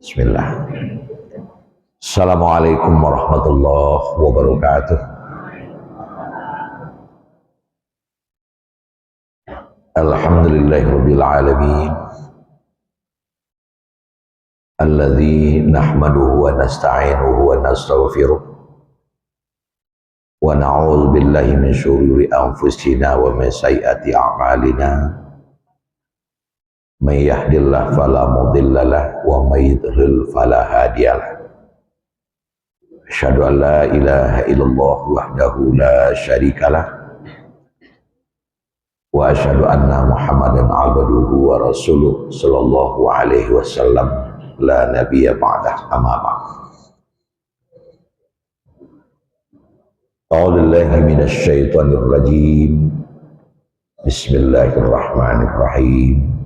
Bismillah. Assalamualaikum warahmatullahi wabarakatuh. Alhamdulillahirabbil alamin. Alladzi nahmaduhu wa nasta'inuhu wa nastaghfiruh. Wa na'udzu billahi min syururi anfusina wa min sayyiati a'malina. May yahdihillahu fala mudilla lahu wa may yudlil fala hadiya lahu. Asyhadu an la ilaha illallah wahdahu la syarika lah wa asyhadu anna Muhammadan abduhu wa rasuluh sallallahu alaihi wasallam la nabiyya ba'dah amma ba'd. A'udzu billahi minasy syaithanir rajim. Bismillahirrahmanirrahim.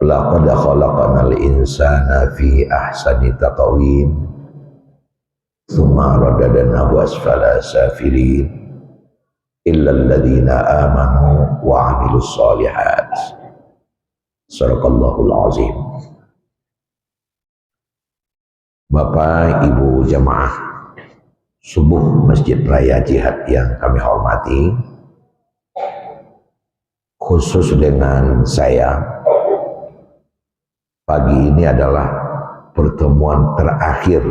Laqad khalaqnal insana fi ahsani taqwim. Tsumma radadnahu asfala safilin illa alladhina amanu wa 'amilus shalihat. Shadaqallahul azim. Bapak Ibu jamaah subuh Masjid Raya Jihad yang kami hormati, khusus dengan saya, pagi ini adalah pertemuan terakhir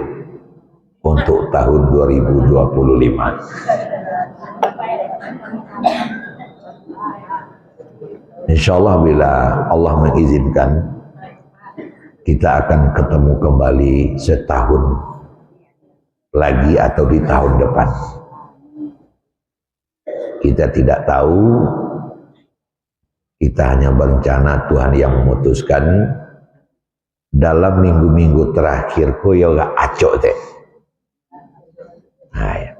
untuk tahun 2025. Insyaallah bila Allah mengizinkan, kita akan ketemu kembali setahun lagi atau di tahun depan. Kita tidak tahu, kita hanya berencana, Tuhan yang memutuskan. Dalam minggu-minggu terakhir ko ya gak acok teh. Nah, ya.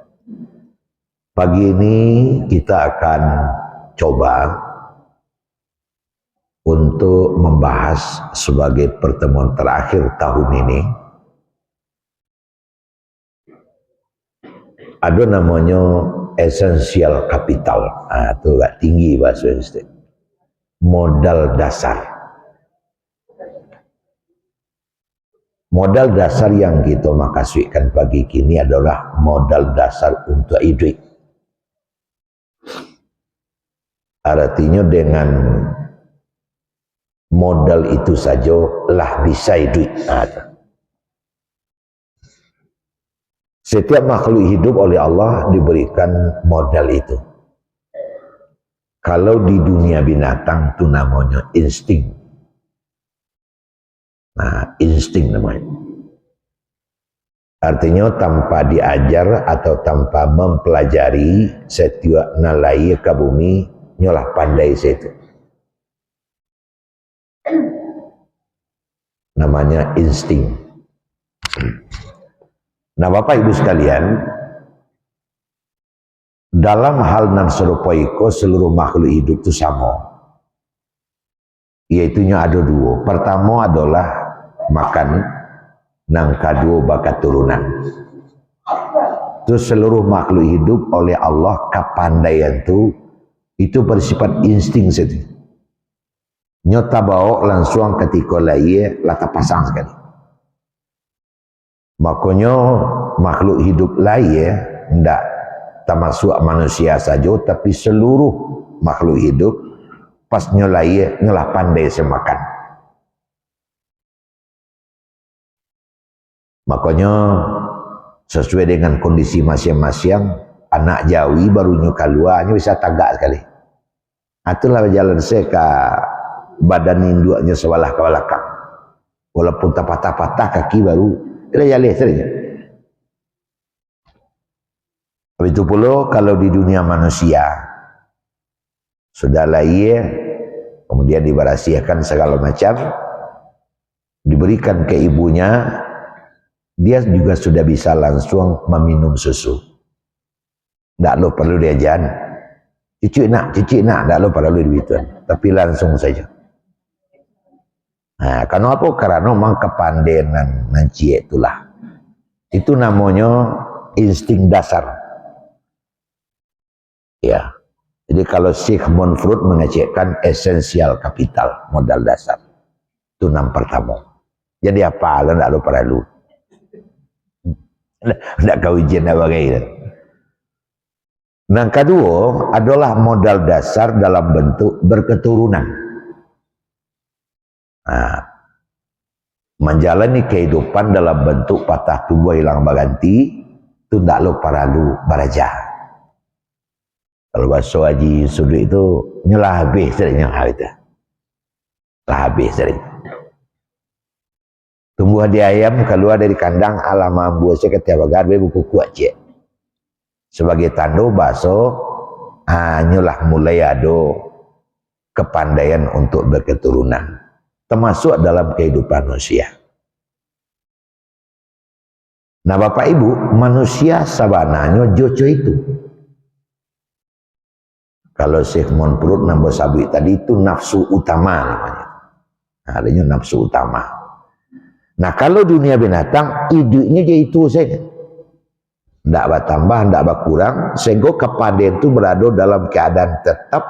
Pagi ini kita akan coba untuk membahas sebagai pertemuan terakhir tahun ini. Ada namanya essential capital. Nah, itu gak tinggi bahasa Indonesia. Modal dasar. Modal dasar yang kita makasihkan pagi kini adalah modal dasar untuk hidup. Artinya dengan modal itu saja lah bisa hidup. Setiap makhluk hidup oleh Allah diberikan modal itu. Kalau di dunia binatang itu namanya insting. Nah, insting namanya. Artinya tanpa diajar atau tanpa mempelajari, setiap nalai ke bumi nyolah pandai situ. Namanya insting. Nah, Bapak Ibu sekalian, dalam hal nan serupa iko seluruh makhluk hidup itu sama. Yaitunya ada dua. Pertama adalah makan, nang kedua bakat turunan. Terus seluruh makhluk hidup oleh Allah kepandaian itu bersifat insting saja. Nyota bawa langsung ketika lahir lata pasang sekali. Makanya makhluk hidup lahir tidak termasuk manusia saja, tapi seluruh makhluk hidup pas nyolai nyolah pandai semakan. Makanya sesuai dengan kondisi masing-masing, anak Jawi baru nyuka luarnya bisa tagak sekali. Itulah jalan saya ke badan induknya sebelah ke belakang. Walaupun tak patah-patah kaki baru dia jalan saja. Begitu pula kalau di dunia manusia sudah lahir, kemudian diberasiakan segala macam, diberikan ke ibunya, dia juga sudah bisa langsung meminum susu. Tak lo perlu diajar. Cucu nak, tak lo perlu dibituan. Tapi langsung saja. Nah, karena apa? Karena memang kepandaian nanti itulah. Itu namanya insting dasar. Ya. Jadi kalau Sigmund Freud mengecekkan essential capital, modal dasar. Itu yang pertama. Jadi apa? Lo ndak lo perlu. Ndak kau ujian apa kayak. Yang kedua adalah modal dasar dalam bentuk berketurunan. Nah, menjalani kehidupan dalam bentuk patah tubuh hilang berganti itu ndak lo perlu baraja. Kalau bahasa Haji Sudut itu nyelah habis seringnya hal itu. Lah habis sering. Tumbuh di ayam keluar dari kandang alam buah saya ketiap bagar buku kuat cek. Sebagai tanda baso nyulah mulai ada kepandaian untuk berketurunan termasuk dalam kehidupan manusia. Nah Bapak Ibu, manusia sabananya joco itu. Kalau Sigmund Freud nambah sabit tadi itu nafsu utama namanya. Nah, adanya nafsu utama. Nah kalau dunia binatang idenya jadi itu saja. Tidak bertambah, tidak berkurang, sehingga kepada itu berada dalam keadaan tetap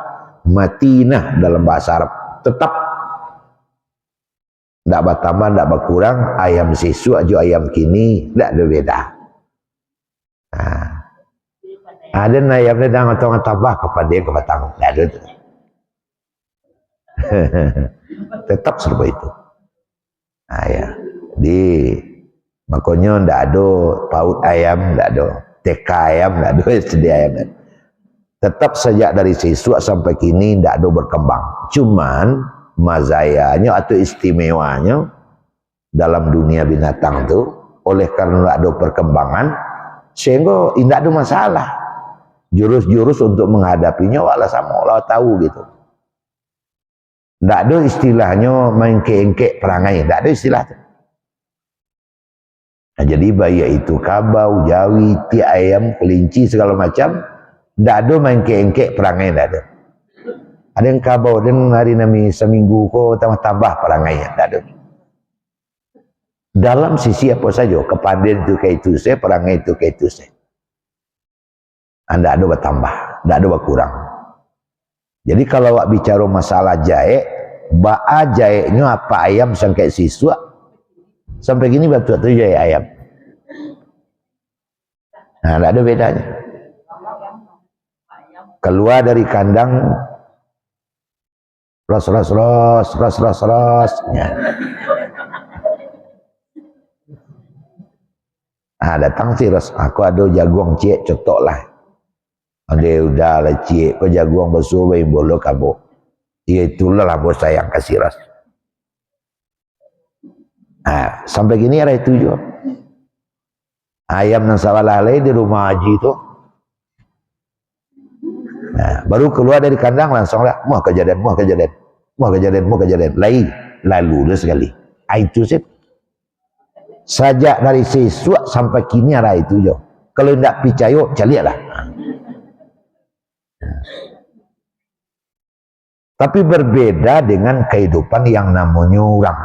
matinah dalam bahasa Arab. Tetap. Tidak bertambah, tidak berkurang, ayam sisu aja ayam kini, tidak ada beda. Nah, ada ayam ni dah ngatong tambah kepada dia kebatang, tidak ada tu. Tetap serba itu. Nah, ya. Di makanya tidak ada paut ayam, tidak ada TK ayam, tidak ada SD ayam. Tetap sejak dari siswa sampai kini tidak ada berkembang. Cuman mazayanya atau istimewanya dalam dunia binatang itu oleh karena ada perkembangan sehingga tidak ada masalah. Jurus-jurus untuk menghadapinya walau sama walau tahu gitu. Tidak ada istilahnya main keengkek perangai, tidak ada istilah itu. Nah, jadi bayi itu kabau, jawi, ti ayam, kelinci segala macam, tidak ada main keengkek perangai, tidak ada. Ada yang kabau dan hari nami seminggu kok tambah perangainya, tidak ada. Dalam sisi apa saja, kepandaian itu kayak itu saya, perangai itu kayak itu saya. Tidak ada bertambah, tidak ada berkurang. Jadi kalau awak bicara masalah jahe, ba'a jahenya apa ayam sampai siswa, sampai gini batu tu jahe ayam. Nah, tidak ada bedanya. Keluar dari kandang, ros. Ya. Nah, datang si ros, aku ada jagung cik, cotok lah. Ada udah lah cik, kau jagung basuh bayi bolo kamu. Ya itulah lah bos sayang kasih ros. Nah, sampai gini ada itu juga. Ayam yang sawah lalai di rumah haji itu. Nah, baru keluar dari kandang langsung lah, muah kejadian. Lalu dah sekali. Itu sih. Sajak dari siswa sampai kini ada itu juga. Kalau tidak percaya, carilah. Tapi berbeda dengan kehidupan yang namanya orang.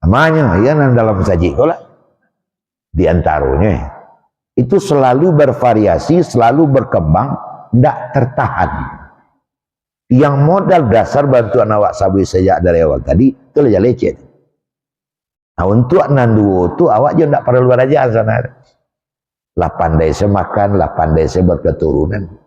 Namanya, ya dalam saji lah. Di antaranya itu selalu bervariasi, selalu berkembang, tidak tertahan. Yang modal dasar bantuan awak sabi sejak dari awal tadi itu aja lecet. Nah, untuk nanduo itu awak juga tidak perlu belajar sana. Lah pandai semakan, lah pandai berketurunan.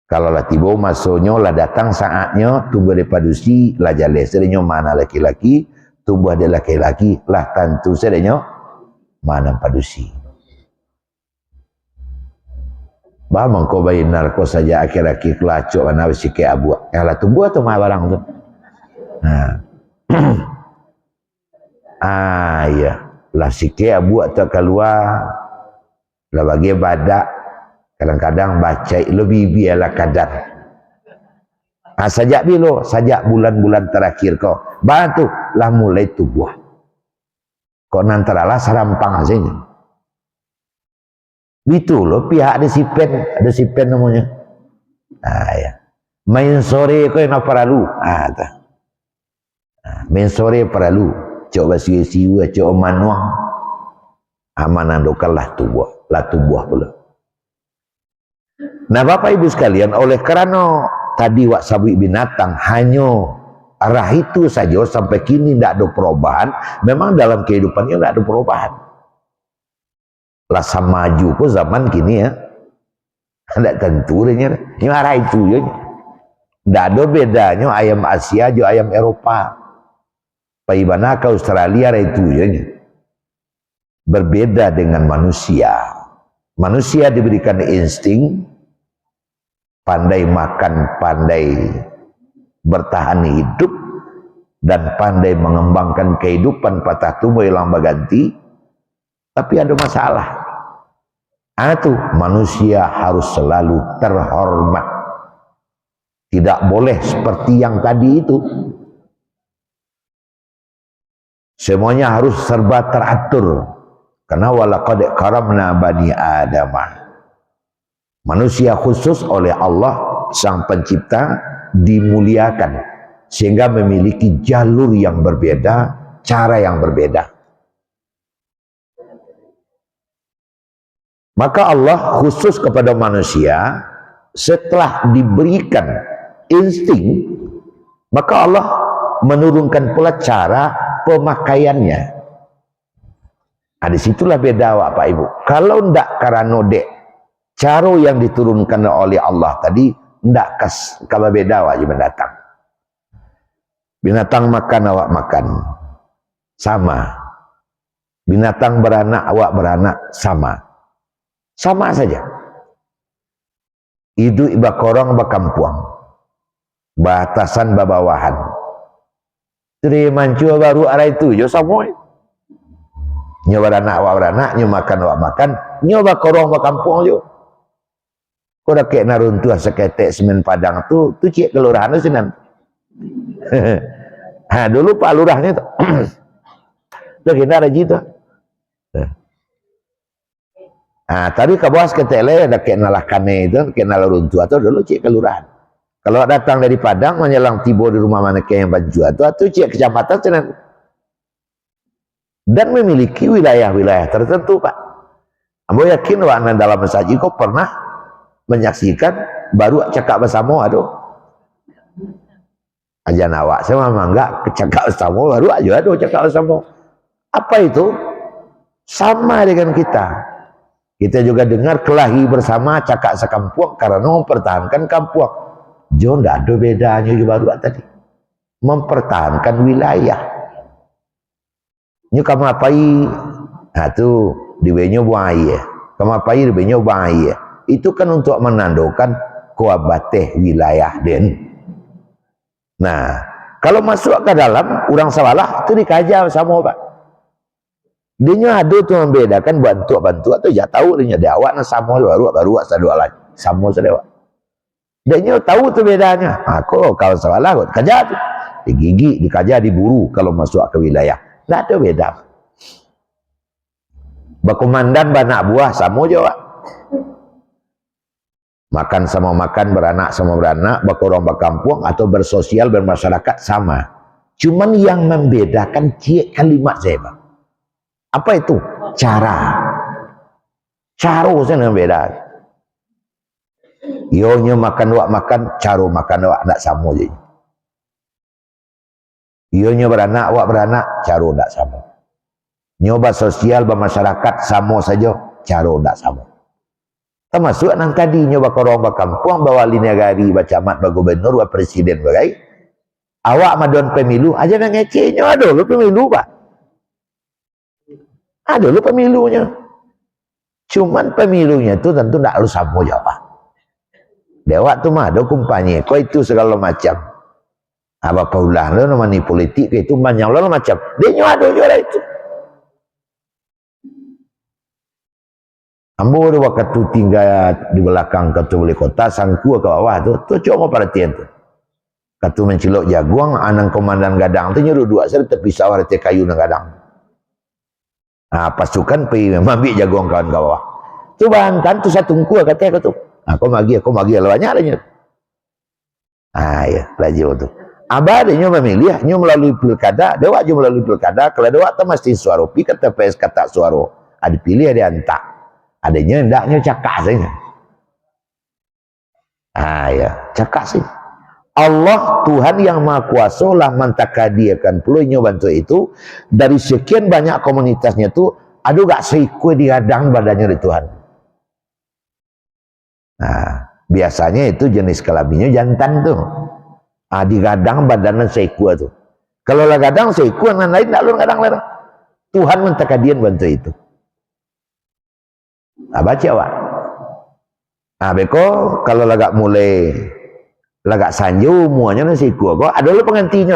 Kalau lah tiba masuknya lah datang saatnya tubuh dari padusi lah jale sedenya mana laki-laki, tubuh ada laki-laki lah tentu sedenya mana padusi. Bah mengko bayi narko saja akhir-akhir kelacuk mana sikit abu. Kalau tubuh atau mah barang tu. Nah. Ya. Lah sikit abu atau keluar lah bagi badak. Kadang-kadang baca lebih biarlah kadar. Sajak bilo, sajak bulan-bulan terakhir kau bantu lah mulai tubuh. Kau nantaralah sarampang saja. Itu loh pihak ada sipen namanya. Ya. Main sore kau yang perlu. Main sore perlu. Coba siwa coba manuang. Amanan dokalah tubuh pula. Nah Bapak Ibu sekalian, oleh karena tadi wak sabui binatang hanya arah itu saja sampai kini tidak ada perubahan, memang dalam kehidupannya tidak ada perubahan. Lah sama maju kok zaman kini ya, tidak tentu ini arah itu ya. Tidak ada bedanya ayam Asia jo ayam Eropa. Paibana ke Australia itu ya. Berbeda dengan manusia. Manusia diberikan insting, pandai makan, pandai bertahan hidup, dan pandai mengembangkan kehidupan patah tumbuh hilang berganti. Tapi ada masalah. Itu manusia harus selalu terhormat. Tidak boleh seperti yang tadi itu. Semuanya harus serba teratur. Karena walaqad karamna bani adamah. Manusia khusus oleh Allah sang pencipta dimuliakan sehingga memiliki jalur yang berbeda, cara yang berbeda. Maka Allah khusus kepada manusia setelah diberikan insting, maka Allah menurunkan pula cara pemakaiannya. Disitulah beda Pak Ibu. Kalau ndak karena dek cara yang diturunkan oleh Allah tadi ndak kalau beda wak mendatang. Binatang makan awak makan sama. Binatang beranak awak beranak sama. Sama saja. Itu iba korong bakampuang. Batasan babawahan. Terima cua baru arah itu jo sama. Nyoba beranak awak beranak, nyoba makan awak makan, nyoba korong bakampuang jo. Kau dah kayak naruntuh seketek semen padang tu cik kelurahan tu sinan. Dulu Pak Lurahnya tu. Dah kena raji tu. Tadi ke bawah ketele ada kayak nalah kane itu, kayak nalah runtuh atau dulu cik kelurahan. Kalau datang dari Padang menyelang tiba di rumah mana kayak yang baju atau cik kecamatan sinan. Dan memiliki wilayah-wilayah tertentu Pak. Ambo yakin wak dalam masaji kau pernah menyaksikan baru cakap bersama aduh aja nawak saya memang enggak cakap bersama baru aja aduh cakap bersama. Apa itu? Sama dengan kita juga dengar kelahi bersama cakap sekampung karena mempertahankan kampung. Jo ndak ada bedanya juga baru tadi mempertahankan wilayah. Nyu kamapai tu diwenyo buaya kamapai diwenyo buaya. Itu kan untuk menandakan kuabateh wilayah den. Nah, kalau masuk ke dalam orang sawalah itu dikaja sama Pak. Dia ada tu membedakan bantu atau ya tahu dia awak na sama baru sadu alai sama sadewa. Dia tahu tu bedanya. Aku kalau sawalah kaja tu digigi dikaja diburu kalau masuk ke wilayah. Tak ada beda. Bakomandan banak buah sama je Pak. Makan sama makan, beranak sama beranak, berkorong berkampung atau bersosial bermasyarakat sama. Cuman yang membedakan cik kalimat saya Pak. Apa itu? Cara. Cara saya yang beda. Ionya makan wak makan, cara makan wak nak sama je. Ionya beranak wak beranak, cara tak sama. Nyoba sosial bermasyarakat sama saja, cara tak sama. Termasuk nang tadi nyoba korong bakampung bawa negari bacamat ba gubernur ba presiden bagai awak madon pemilu aja nang ngecehnya ada lu pemilu Pak. Ada lu pemilunya. Cuman pemilunya itu tentu tidak harus sama ya Pak. Dewa tu mah ada kumpanye kau itu segala macam. Apa paulah lu namanya politik itu banyak lu macam. Dia ada juara itu. Ambo waktu tinggal di belakang ketua wali kota sangku ke bawah tu cuma perhatian tu. Ketua mencilok jaguang anang komandan gadang tu nyuruh dua saya tepi sawah rete kayu nang gadang. Pasukan pergi mambi jaguang kawan ke bawah. Tu bantan tu satu tungku kata tu. Aku magi banyak adanya. Ya laju tu. Abah dia memilih nyu melalui pilkada, dewa nyu melalui pilkada, kalau dewa tu mesti suara pi kata PS kata suara. Ada pilih ada antak. Adanya hendaknya cakap saja. Ya, cakap sih. Allah Tuhan yang Maha Kuasa lah mentakadiakan pelunya bantu itu dari sekian banyak komunitasnya tu aduh gak seikut diadang badannya di Tuhan. Nah, biasanya itu jenis kelaminnya jantan tuh. Digadang badannya seikut tuh. Kalau lah gadang seikut yang lain tak lu gadang lah. Tuhan mentakadian bantu itu. Baca wak. Beko kalau lagak mulai lagak sanju muanya nasi kuah kok ada lu pengantinya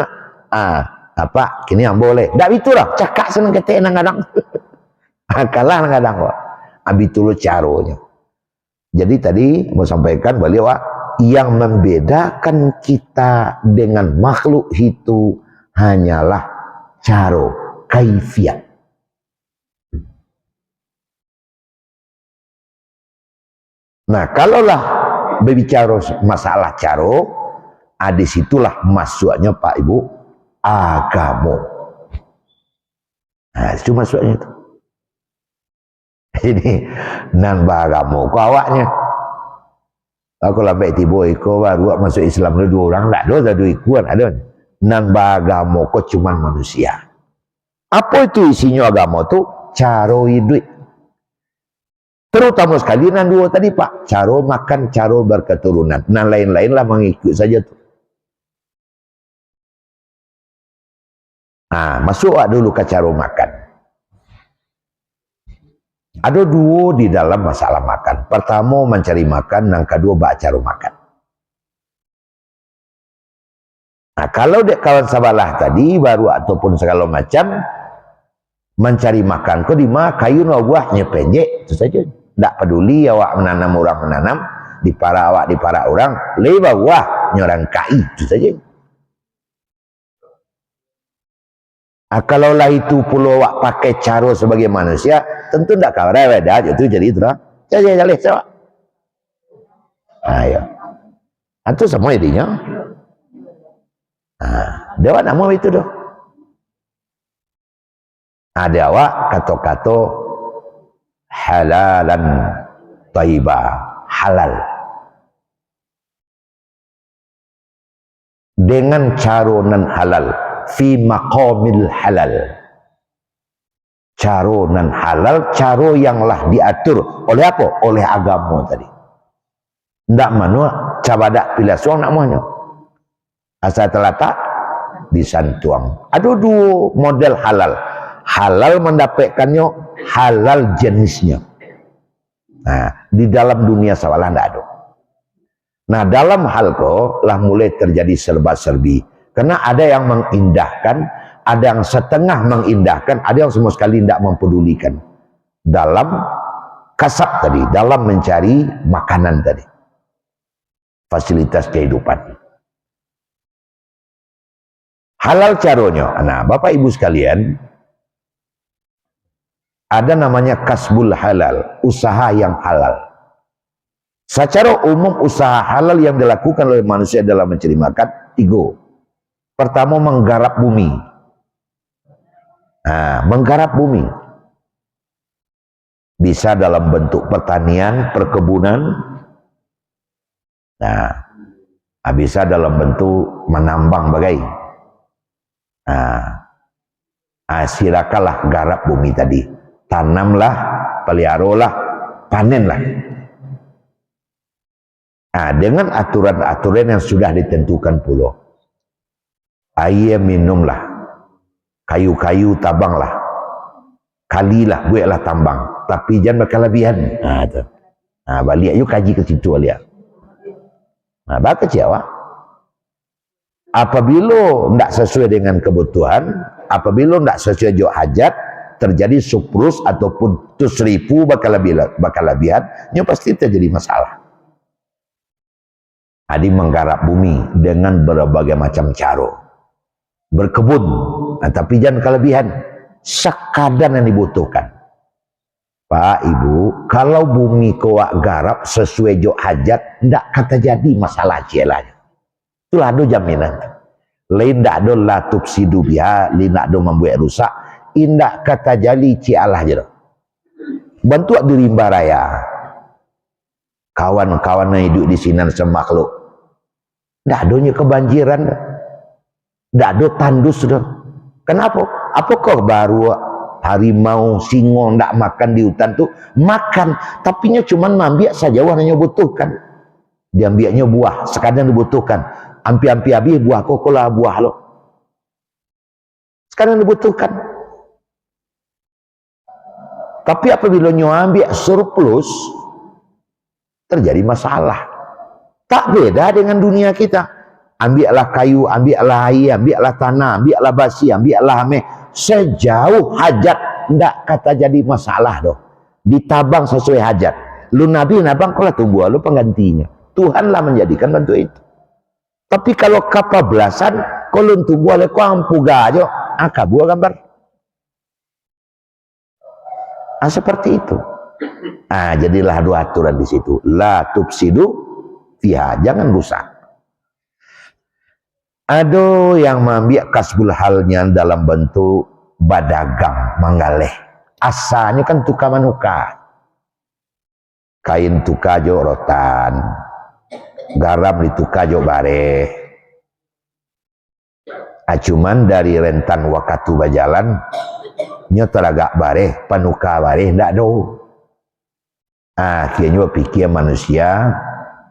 apa kini yang boleh dak itu lah cakap seneng kete nang kadang kalah nang kadang kok itu lu caronya. Jadi tadi mau sampaikan beliau yang membedakan kita dengan makhluk itu hanyalah caro kaifiat. Nah kalaulah berbicara masalah caro, disitulah masuknya Pak Ibu agama. Nah, itu masuknya itu. Ini nan agama kau awaknya. Aku lambat tiba iko baru masuk Islam dua orang tak ada dua ikuan ada. Nan agama kau cuma manusia. Apa itu isinya agama tu? Caro hidup. Terutama sekali nan dua tadi Pak, caro makan, caro berketurunan. Nah lain-lain lah mengikut saja tuh. Masuk dulu ke caro makan. Ada dua di dalam masalah makan. Pertama mencari makan, yang kedua bak caro makan. Nah kalau dek kawan sabalah tadi baru ataupun segala macam mencari makan kau di mana kayu buahnya pendek itu saja. Tak peduli awak menanam orang menanam di para awak di para orang lebih wah nyorang kai itu saja. Kalaulah itu pula awak pakai cara sebagai manusia tentu tak kau dah itu jadi itu dah jadi sawa. Ayo itu semua intinya. Dewa nama itu doh. Ada awak kata-kata halalan thayyibah halal dengan cara nan halal fi maqamil halal, cara nan halal, cara yang lah diatur oleh apa? Oleh agama tadi. Ndak manua cabadak pilih suang nak mahnya asal terletak disantuang. Ada dua model halal mendapatkannya halal jenisnya. Nah, di dalam dunia sawalah tidak ada. Nah, dalam hal kau lah mulai terjadi serba-serbi. Karena ada yang mengindahkan, ada yang setengah mengindahkan, ada yang sama sekali tidak mempedulikan. Dalam kasab tadi, dalam mencari makanan tadi. Fasilitas kehidupan. Halal caronya. Nah, Bapak Ibu sekalian, ada namanya kasbul halal, usaha yang halal. Secara umum usaha halal yang dilakukan oleh manusia dalam mencari makan, tiga. Pertama menggarap bumi. Menggarap bumi. Bisa dalam bentuk pertanian, perkebunan. Bisa dalam bentuk menambang bagai. Silakanlah garap bumi tadi. Tanamlah, peliharolah, panenlah. Dengan aturan-aturan yang sudah ditentukan pula. Air minumlah, kayu-kayu tabanglah, kalilah, buatlah tambang, tapi jangan berkelebihan. Balik yuk kaji ke situ lihat. Baka siapa? Apabila tidak sesuai dengan kebutuhan, apabila tidak sesuai jo hajat, terjadi surplus ataupun tusrifu berkelebihan, ini pasti terjadi masalah. Adi menggarap bumi dengan berbagai macam cara, berkebun, tapi jangan kelebihan, sekadar yang dibutuhkan. Pak Ibu, kalau bumi kau garap sesuai jo hajat, tidak kata jadi masalah cielanya. Itulah ada jaminan. Lain tidak ada la tufsidu biha, lain tidak ada membuat rusak. Indah kata jali cialah je. Bantu di rimba raya. Kawan-kawan yang hidup di sini semakhluk. Ndak adanya kebanjiran, ndak ada tandus dah. Kenapa? Apakah baru harimau, singo ndak makan di hutan tuh? Makan, tapi nya cuman ambil saja warnanya butuhkan. Dia ambilnya buah, sekadang dibutuhkan. Ampi-ampi habis buah kokola buah lo. Sekadang dibutuhkan. Tapi apabila nyo ambil surplus, terjadi masalah. Tak beda dengan dunia kita. Ambillah kayu, ambillah air, ambillah tanah, ambillah basi, ambillah ameh. Sejauh hajat, ndak kata jadi masalah doh. Ditabang sesuai hajat. Lu nabi nabang kalau tunggu lu penggantinya. Tuhanlah menjadikan bantu itu. Tapi kalau kapablasan, kalau tunggu oleh kau ampuga aja, kabur gambar. Seperti itu. Jadilah dua aturan di situ. La tufsidu fiha, jangan rusak. Ada yang mengambil kasbul halnya dalam bentuk badagang, manggaleh. Asalnya kan tukar manuka. Kain tukar jo rotan, garam ditukar jo bareh. Cuman dari rentan waktu berjalan, nyo teragak bareh, panuka bareh, ndak do. Akhirnya pikir manusia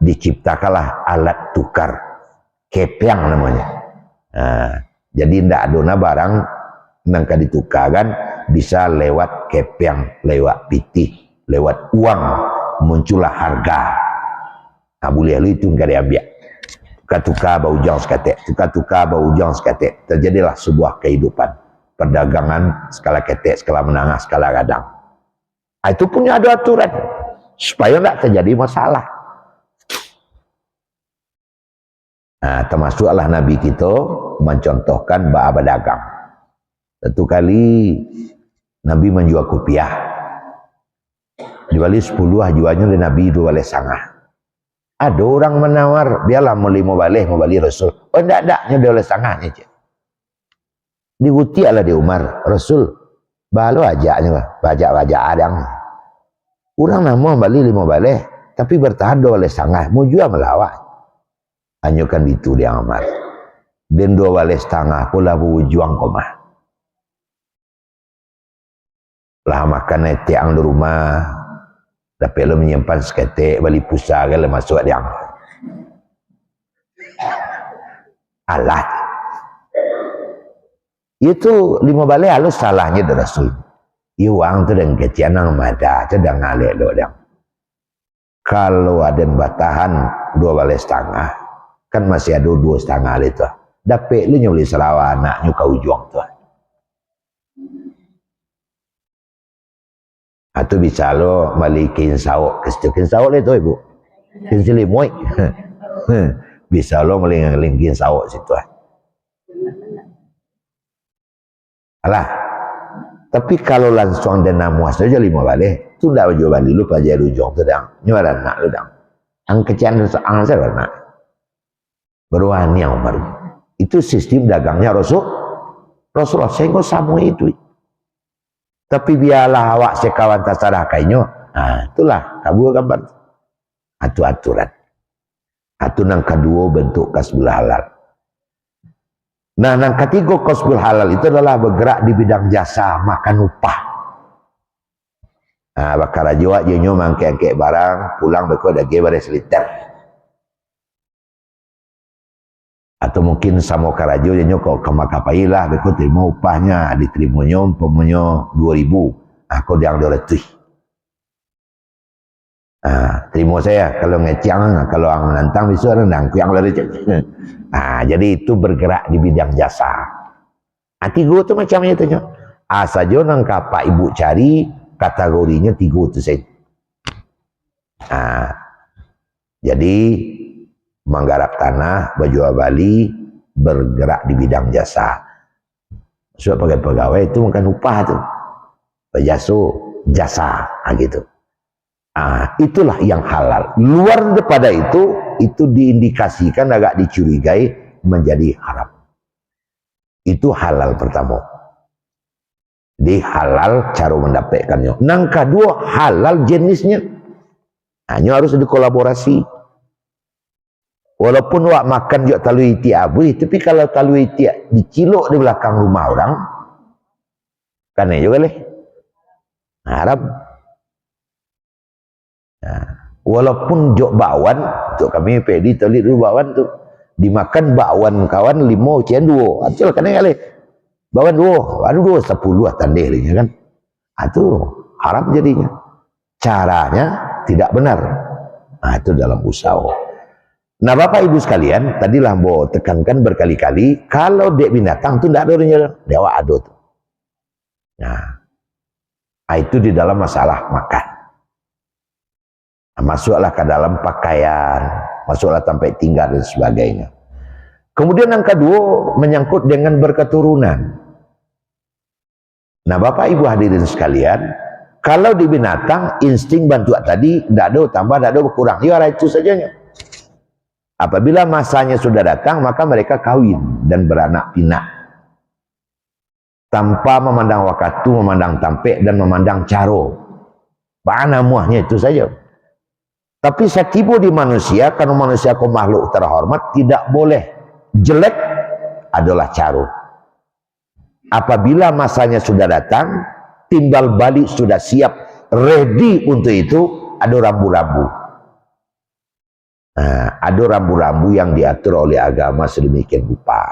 diciptakanlah alat tukar, kepiang namanya. Jadi ndak adona barang nangka ditukarkan bisa lewat kepiang, lewat pitih, lewat uang muncullah harga. Boleh lu itu enggak diambil. Tukar-tukar bau ujang sekatek, tukar-tukar bau ujang sekatek. Terjadilah sebuah kehidupan perdagangan skala ketek, skala menengah, skala kadang. Itu punya ada aturan supaya tidak terjadi masalah. Termasuklah Nabi kita mencontohkan bab berdagang. Satu kali Nabi menjual kopiah, jualnya 10, jualnya oleh Nabi 12,5. Ada orang menawar, biarlah mau 5 balik Rasul. Oh enggak, dia oleh setengahnya aja. Diuti ala di Umar, Rasul, balu ajaknya, bajak-bajak adang. Orang nama balik 5 balik, tapi bertahan 12,5, mau jual melawat. Anyukan itu dia Umar. Dan 12,5 pula berjuang komah. Lah makan tiang di rumah. Tapi lo menyimpan seketik balik pusat kan lo masuk dia. Alat. Itu 5 balik halus salahnya dari Rasul. Iwang tu dan kecian nang mada sedang ngalek lo dia. Kalau ada batahan 2,5 kan masih ada 2,5 itu. Dapat lu nyuli selawa anaknya kau juang tu. Atau bisa lo balikin sawok, kesetukin sawok itu ibu, kincili moy, bisa lo melingkin sawok situ. Alah, tapi kalau langsung dan namuas saja 5 balik, tu ndak baju balik lu pakai rujung tu dang, nyuara nak lu dang, ang kecian ang saya nak, berwani yang baru, itu sistem dagangnya Rasulullah sehingga sama itu. Tapi biarlah awak sekawan tasarah kainyo. Itulah kabur gambar. Itu aturan. Itu yang kedua bentuk kasbul halal. Nah, yang ketiga kasbul halal itu adalah bergerak di bidang jasa, makan upah. Bakal aja jenyo mangke-angke barang, pulang beko dage bare seliter. Atau mungkin sama karajo jenyo kok kemakapailah beko terima upahnya, diterimanya umpamanya 2.000. Aku yang 200. Terima saya kalau ngeciang, kalau ang menantang bisa rendang ku yang lari. Jadi itu bergerak di bidang jasa. Tiga itu macam itu nyo. Saja nang kapa ibu cari kategorinya 3 itu saya. Jadi menggarap tanah, berjual bali, bergerak di bidang jasa. Sebab pegawai itu bukan upah tuh, jasa, gitu. Itulah yang halal. Luar daripada itu diindikasikan agak dicurigai menjadi haram. Itu halal pertama. Di halal cara mendapatkannya. Yang kedua halal jenisnya. Hanya harus dikolaborasi. Walaupun wak makan juga talui tiak boleh, tapi kalau talui tiak diciluk di belakang rumah orang, kan juga leh. Haram. Nah, walaupun jok bakwan, jok kami pedi tali dulu bakwan tu, dimakan bakwan kawan 5 cian 2, acil kan leh. Bakwan 2, aduh 2 10 tandeh dia kan. Itu haram jadinya. Caranya tidak benar. Nah, itu dalam usaha. Nah, Bapak Ibu sekalian, tadilah mau tekankan berkali-kali, kalau dek binatang itu tidak ada orangnya, dewa ada tuh. Nah, itu di dalam masalah makan. Nah, masuklah ke dalam pakaian, masuklah sampai tinggal dan sebagainya. Kemudian yang kedua menyangkut dengan berketurunan. Nah, Bapak Ibu hadirin sekalian, kalau di binatang insting bantu tadi tidak ada tambah, tidak ada berkurang, ya itu sajanya. Apabila masanya sudah datang, maka mereka kawin dan beranak pinak. Tanpa memandang waktu, memandang tampek, dan memandang caro. Mana muahnya itu saja. Tapi setibu di manusia, karena manusia kau makhluk terhormat, tidak boleh jelek adalah caro. Apabila masanya sudah datang, timbal balik sudah siap, ready untuk itu, ada rambu-rambu. Nah, ada rambu-rambu yang diatur oleh agama sedemikian rupa.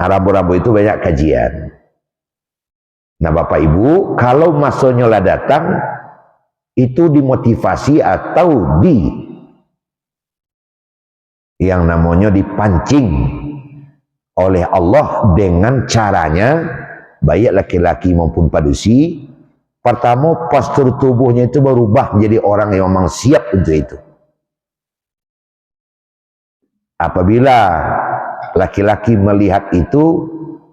Rambu-rambu itu banyak kajian. Nah, Bapak Ibu, kalau masanya lah datang, itu dimotivasi atau yang namanya dipancing oleh Allah dengan caranya, baik laki-laki maupun padusi. Pertama, postur tubuhnya itu berubah menjadi orang yang memang siap untuk itu. Apabila laki-laki melihat itu,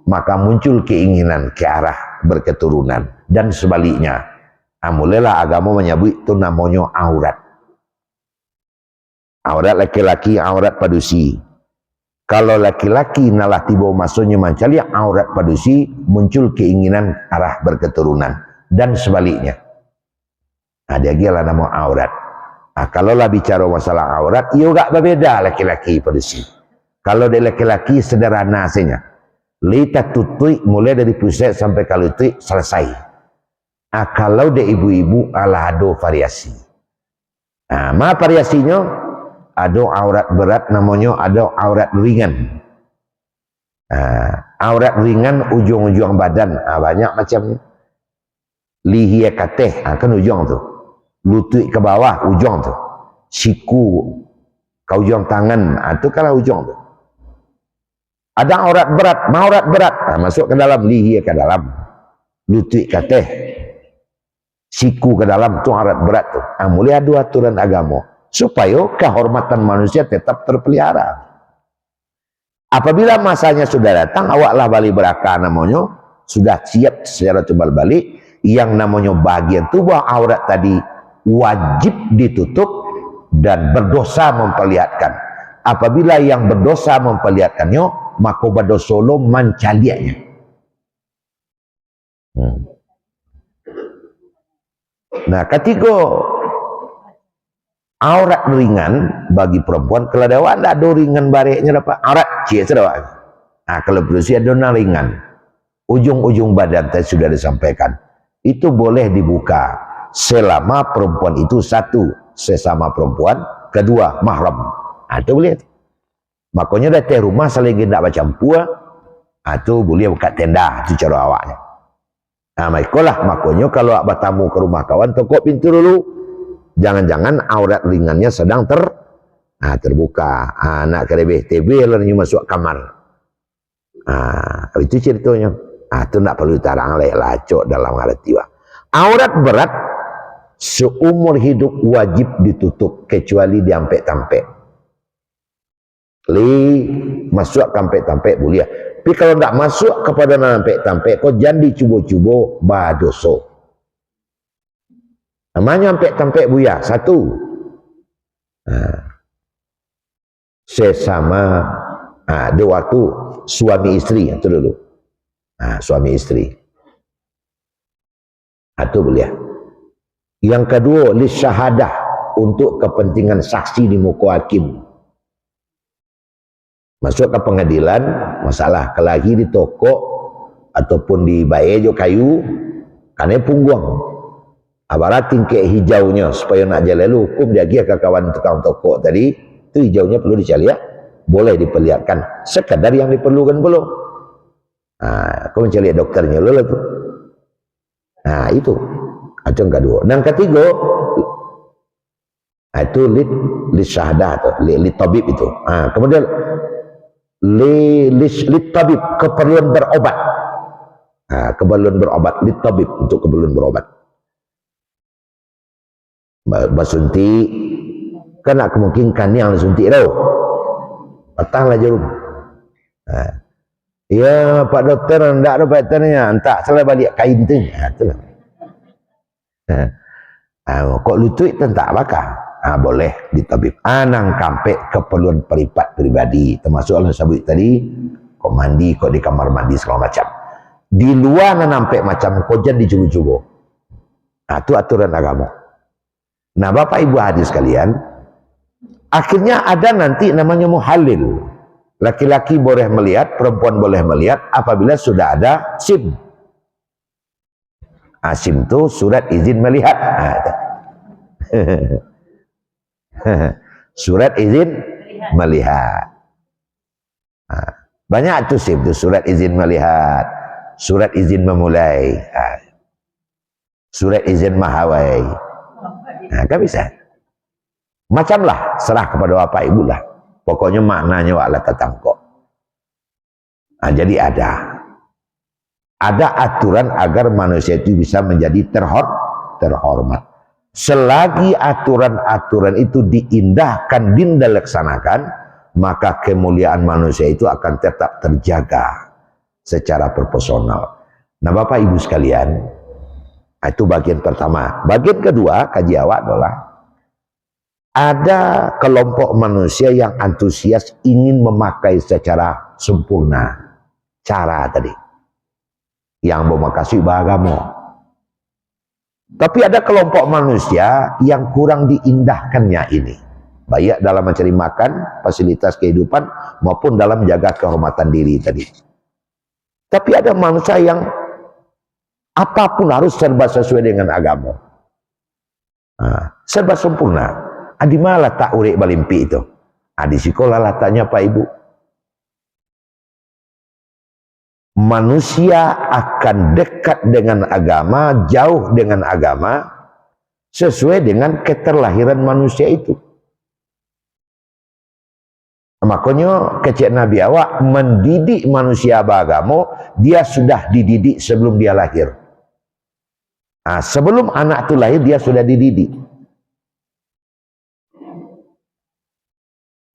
maka muncul keinginan ke arah berketurunan. Dan sebaliknya, mulailah agama menyebut itu namanya aurat. Aurat laki-laki, aurat padusi. Kalau laki-laki nalah tiba masuknya mencari aurat padusi, muncul keinginan arah berketurunan. Dan sebaliknya. Nah, dia gila nama aurat. Nah, kalau lah bicara masalah aurat, ia gak berbeda laki-laki padusi. Kalau dia laki-laki sederhana saja. Lita tutui mulai dari pusat sampai kalutui selesai. Nah, kalau dia ibu-ibu ala ada variasi. Nah, ma variasinya ada aurat berat namanya, ada aurat ringan. Nah, aurat ringan ujung-ujung badan, banyak macamnya. Lihia kateh, kan ujung tu. Lutut ke bawah, ujung tu. Siku ke ujung tangan, itu kalau ujung tu. Ada aurat berat, aurat berat, masuk ke dalam, lihia ke dalam. Lutut kateh, siku ke dalam, tu aurat berat tu. Mulai ada aturan agama, supaya kehormatan manusia tetap terpelihara. Apabila masanya sudah datang, awaklah balik berakar namanya, sudah siap secara timbal balik. Yang namanya bagian tubuh aurat tadi wajib ditutup dan berdosa memperlihatkan. Apabila yang berdosa memperlihatkannya, maka berdosa lo mencaliaknya. Nah, ketika aurat ringan bagi perempuan, kalau dewa tidak ada ringan bareknya dapat aurat cie sedawa. Nah, kalau berusia ada ringan, ujung-ujung badan tadi sudah disampaikan. Itu boleh dibuka selama perempuan itu satu sesama perempuan, kedua mahram. Itu boleh. Makanya datang rumah saling tidak bercampur, itu boleh buka tenda, itu cara awaknya. Nah, makanya kalau abah tamu ke rumah kawan, tokok pintu dulu. Jangan-jangan aurat ringannya sedang terbuka. Nak kerebeh TB lalu masuk kamar. Itu ceritanya. Itu nak perlu tarang lacok dalam arti aurat berat seumur hidup wajib ditutup kecuali diampek-tampek. Masuk tampek-tampek boleh. Tapi kalau tidak masuk kepada nampek-tampek, kau jangan dicubo-cubo badoso. Namanya tampek-tampek buya satu. Sesama ada waktu suami istri itu dulu. Suami istri. Itu boleh. Yang kedua, lisyahadah, untuk kepentingan saksi di muka hakim. Masuk ke pengadilan, masalah kelagi di toko ataupun di bayi kayu, karena pungguang. Abarat tingkek hijaunya supaya nak jalan lalu hukum dia ke kawan tukang toko tadi, itu hijaunya perlu dicari ya, boleh diperlihatkan sekadar yang diperlukan belum. Kau mencari dokternya lo lah tu. Itu yang kedua. Dan ketiga, itu lit syahadah atau lit tabib itu. Kemudian lit tabib, keperluan berobat. Keperluan berobat, lit tabib, untuk keperluan berobat. Basuntik kan nak kemungkinkan yang suntik tau, patahlah jarum. Ya Pak Doktor, enggak ada patternnya, entak salah balik kain tu. Itulah. Kok lutut tentak bakal. Boleh ditabib. Nang kampek keperluan peripat pribadi, termasuk Allah sebut tadi, kok mandi, kok di kamar mandi segala macam. Di luar nampak macam kau jadi cubu-cubu. Itu aturan agama. Nah, Bapak Ibu hadis sekalian, akhirnya ada nanti namanya muhalil. Laki-laki boleh melihat, perempuan boleh melihat apabila sudah ada SIM. SIM itu surat izin melihat. Surat izin melihat. Banyak itu SIM itu, surat izin melihat, surat izin memulai, surat izin mahawai. Kan bisa. Macamlah, serah kepada Bapak Ibu lah. Pokoknya maknanya wa'ala tatangkok. Jadi ada aturan agar manusia itu bisa menjadi terhormat. Selagi aturan-aturan itu diindahkan, dilaksanakan, maka kemuliaan manusia itu akan tetap terjaga secara proporsional. Nah, Bapak Ibu sekalian, itu bagian pertama. Bagian kedua, kaji awak adalah ada kelompok manusia yang antusias ingin memakai secara sempurna cara tadi yang memakasi bahagamu. Tapi ada kelompok manusia yang kurang diindahkannya ini, baik dalam mencari makan, fasilitas kehidupan, maupun dalam menjaga kehormatan diri tadi. Tapi ada manusia yang apapun harus serba sesuai dengan agama. Serba sempurna. Di mana letak urik balimpi itu? Di sekolah letaknya Pak Ibu. Manusia akan dekat dengan agama, jauh dengan agama, sesuai dengan keterlahiran manusia itu. Makanya kecil Nabi awak mendidik manusia beragama, dia sudah dididik sebelum dia lahir. Sebelum anak itu lahir, dia sudah dididik.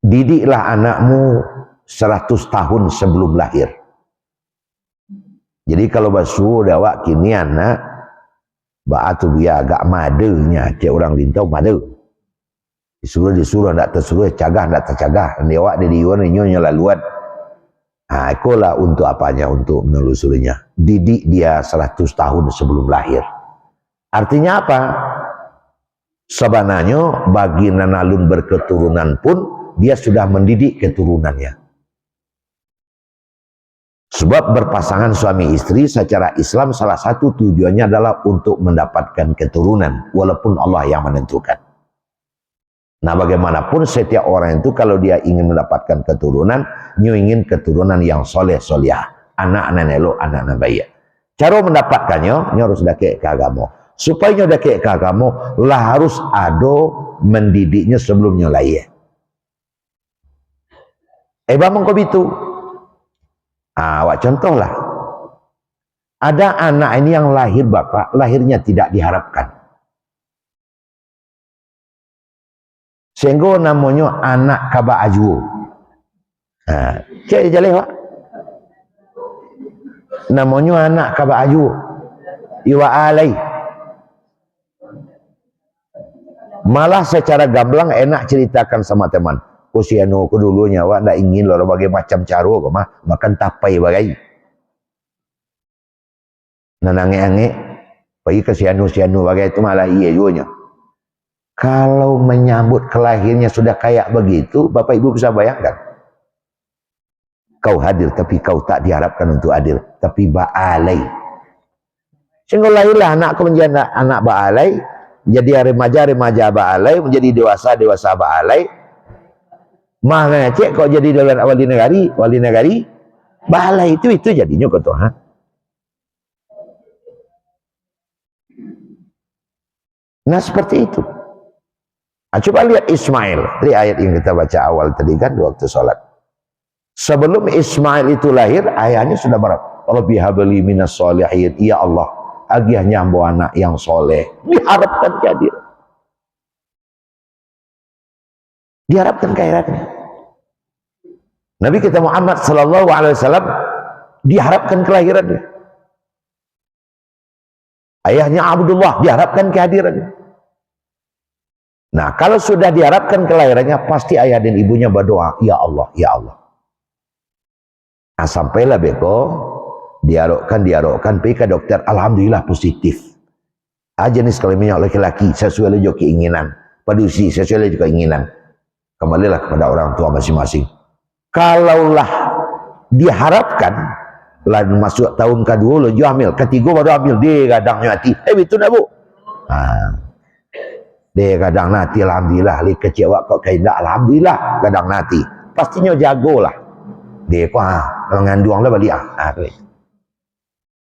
Didiklah anakmu 100 tahun sebelum lahir. Jadi kalau basuh dawak kini anak, tu dia agak madenya, cik orang lintau made. Disuruh, tak tersuruh, cagah, tak tercagah. Dia awak dia diuan, nyonya laluan. Itulah untuk apanya, untuk menelusurinya. Didik dia 100 tahun sebelum lahir. Artinya apa? Sebenarnya bagi nanalun berketurunan pun dia sudah mendidik keturunannya. Sebab berpasangan suami istri secara Islam salah satu tujuannya adalah untuk mendapatkan keturunan, walaupun Allah yang menentukan. Nah, bagaimanapun setiap orang itu kalau dia ingin mendapatkan keturunan, ingin keturunan yang soleh-solehah, anak-anak elok, anak-anak baik. Cara mendapatkannya, harus dakik ke agama. Supaya dakik ke agama, lah harus ada mendidiknya sebelumnya lahir. Bang kau itu. Awak contohlah. Ada anak ini yang lahir bapak, lahirnya tidak diharapkan. Sehingga namanya anak kaba aju. Cik jaleh pak. Namanya anak kaba aju. Iwa alai. Malah secara gamblang enak ceritakan sama teman. Kusiano ku dulunya awak ndak ingin lor bagai macam cara kok mah makan tapai bagai. Nanange-ange Pergi ke sianu-sianu bagai itu malah iya juga. Kalau menyambut kelahirnya sudah kayak begitu, Bapak Ibu bisa bayangkan. Kau hadir tapi kau tak diharapkan untuk hadir, tapi ba'alai. Sehingga lahirlah anakku menjadi anak ba'alai, menjadi remaja ba'alai, menjadi dewasa ba'alai. Mah ngecek kau jadi dalam wali negari ba'alai itu jadinya kau tuh. Nah seperti itu. Coba lihat Ismail, dari ayat yang kita baca awal tadi kan waktu sholat. Sebelum Ismail itu lahir, ayahnya sudah berharap, Rabbi habli minas sholihin, ya Allah, agiah nyambo anak yang soleh. Diharapkan hadir. Diharapkan kehadirannya. Nabi kita Muhammad sallallahu alaihi wasallam diharapkan kelahirannya. Ayahnya Abdullah diharapkan kehadirannya. Nah, kalau sudah diharapkan kelahirannya, pasti ayah dan ibunya berdoa, ya Allah, ya Allah. Nah, sampailah beko, diarokkan, pergi ke dokter, alhamdulillah positif. Jenis kelaminnya laki-laki, sesuai dengan keinginan. Padusi, sesuai dengan keinginan. Kembalilah kepada orang tua masing-masing. Kalaulah diharapkan, lalu masuk tahun kedua, lo hamil, ketiga baru hamil, dia kadangnya hati. Itu nak bu? Dia kadang nanti alhamdulillah, li kecewa kok kayak alhamdulillah kadang nanti. Pastinya jagolah. Dia kok mengandung lah balik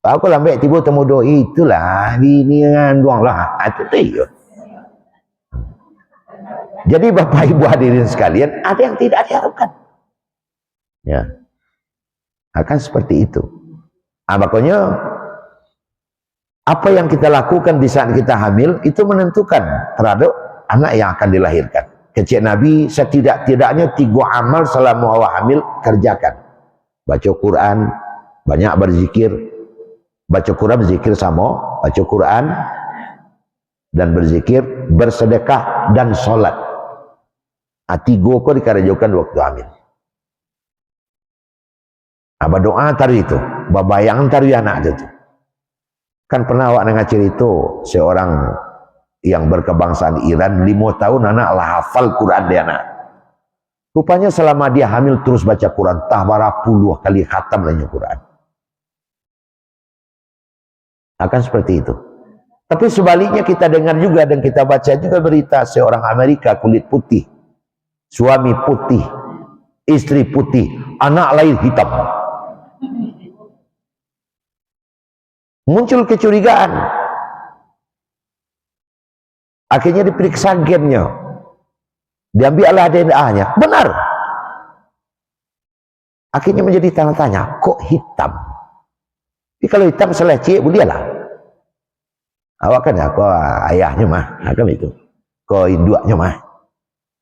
aku lambat tiba temu doi itulah bini ngandung lah. Itu. Jadi Bapak Ibu hadirin sekalian, ada yang tidak diharapkan. Ya. Akan seperti itu. Makanya apa yang kita lakukan di saat kita hamil itu menentukan terhadap anak yang akan dilahirkan. Kecil Nabi setidak-tidaknya 3 amal selama awal hamil kerjakan. Baca Quran, banyak berzikir. Baca Quran, berzikir sama. Baca Quran dan berzikir, bersedekah dan sholat. 3 kok dikerjakan waktu hamil. Berdoa taruh itu, bayangan taruh anak itu. Kan pernah awak dengar cerita seorang yang berkebangsaan Iran 5 tahun anak lah hafal Quran dia anak. Rupanya selama dia hamil terus baca Quran, tahbara puluh kali khatam lagi Quran. Akan seperti itu. Tapi sebaliknya kita dengar juga dan kita baca juga berita seorang Amerika kulit putih, suami putih, istri putih, anak lahir hitam. Muncul kecurigaan. Akhirnya diperiksa gennya. Diambillah DNA-nya. Benar. Akhirnya menjadi tanda tanya, kok hitam? Tapi kalau hitam seleceh, budialah. Awak kan ya, kok ayahnya mah, kan itu. Kok induaknya mah.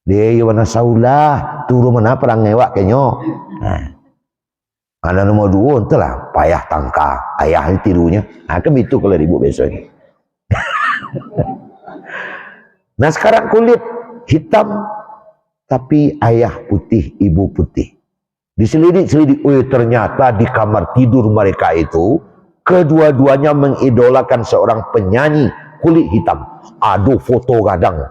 Dia mana saulah, turun mana perang ngewak kayaknya. Ada nomor 2 entahlah payah tangka ayah tirunya. Kan itu kalau ibu besoknya. Nah sekarang kulit hitam tapi ayah putih, ibu putih. Diselidik, ternyata di kamar tidur mereka itu kedua-duanya mengidolakan seorang penyanyi kulit hitam. Aduh foto kadang.